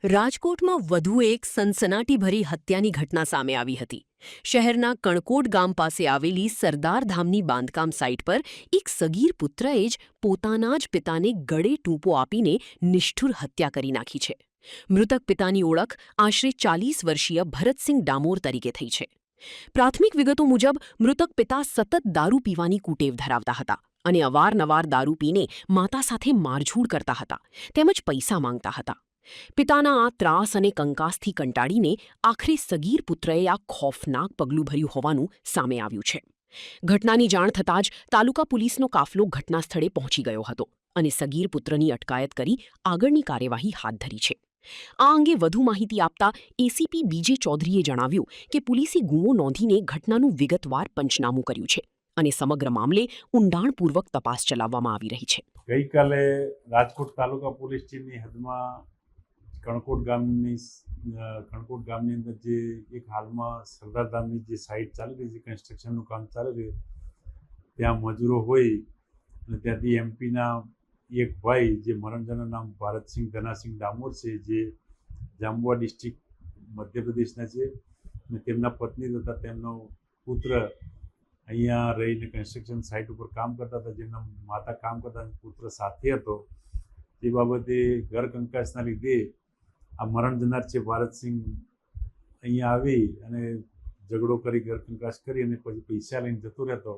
રાજકોટમાં વધુ એક સનસનાટીભરી હત્યાની ઘટના સામે આવી હતી। શહેરના કણકોટ ગામ પાસે આવેલી સરદાર ધામની બાંધકામ સાઇટ પર એક સગીર પુત્રએ જ પોતાના જ પિતાને ગળે ટૂંપો આપીને નિષ્ઠુર હત્યા કરી નાખી છે। મૃતક પિતાની ઓળખ આશરે 40 વર્ષીય ભરતસિંહ ડામોર તરીકે થઈ છે। પ્રાથમિક વિગતો મુજબ મૃતક પિતા સતત દારૂ પીવાની કુટેવ ધરાવતા હતા અને અવારનવાર દારૂ પીને માતા સાથે મારઝૂડ કરતા હતા તેમજ પૈસા માંગતા હતા। પિતાના આ ત્રાસ અને કંકાસથી કંટાળીને આખરે સગીર પુત્રએ આ ખોફનાક પગલું ભર્યું હોવાનું સામે આવ્યું છે। ઘટનાની જાણ થતાં જ તાલુકા પોલીસનો કાફલો ઘટના સ્થળે પહોંચી ગયો હતો અને સગીર પુત્રની અટકાયત કરી આગળની કાર્યવાહી હાથ ધરી છે। આ અંગે વધુ માહિતી આપતા એસીપી બીજે ચૌધરીએ જણાવ્યું કે પોલીસે ગુનો નોંધીને ઘટનાનું વિગતવાર પંચનામું કર્યું છે અને સમગ્ર મામલે ઊંડાણપૂર્વક તપાસ ચલાવવામાં આવી રહી છે। ગઈકાલે રાજકોટ તાલુકા પોલીસ ટીમની હદમાં કણકોટ ગામની અંદર જે એક હાલમાં સરદાર ધામની જે સાઇટ ચાલી રહી છે, કન્સ્ટ્રક્શનનું કામ ચાલી રહ્યું, ત્યાં મજૂરો હોય અને ત્યાંથી એમપીના એક ભાઈ જે મરણજનનું નામ ભારતસિંહ ધનાસિંહ ડામોર છે, જે જાંબુઆ ડિસ્ટ્રિક્ટ મધ્યપ્રદેશના છે અને તેમના પત્ની તથા તેમનો પુત્ર અહીંયા રહીને કન્સ્ટ્રક્શન સાઇટ ઉપર કામ કરતા હતા, જેમના માતા કામ કરતા પુત્ર સાથે હતો। તે બાબતે ઘર કંકાસના લીધે આ મરણ જનાર છે ભારતસિંહ અહીંયા આવી અને ઝઘડો કરી, ઘર કંકાસ કરી અને પછી પૈસા લઈને જતો રહેતો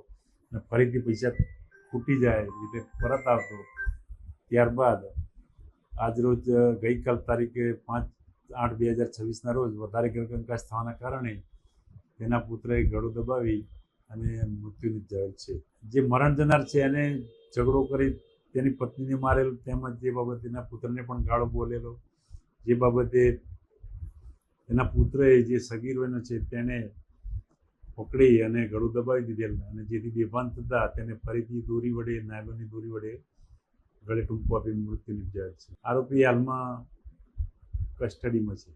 અને ફરીથી પૈસા ખૂટી જાય રીતે પરત આવતો। ત્યારબાદ આજરોજ ગઈકાલ તારીખે 5/8/2026ના રોજ વધારે ઘર કંકાસ થવાના કારણે તેના પુત્રએ ગળું દબાવી અને મૃત્યુ નિપજાવેલ છે। જે મરણ જનાર છે એને ઝઘડો કરી તેની પત્નીને મારેલ, તેમજ જે બાબતે તેના પુત્રને પણ ગાળો બોલેલો, જે બાબતે તેના પુત્રએ જે સગીર વયનો છે તેને પકડી અને ગળું દબાવી દીધેલ અને જેથી બેભાન થતા તેને ફરીથી દોરી વડે, નાયલોનની દોરી વડે ગળે ટૂંપો આપી મૃત્યુ નિપજાવેલ છે। આરોપી હાલમાં કસ્ટડીમાં છે।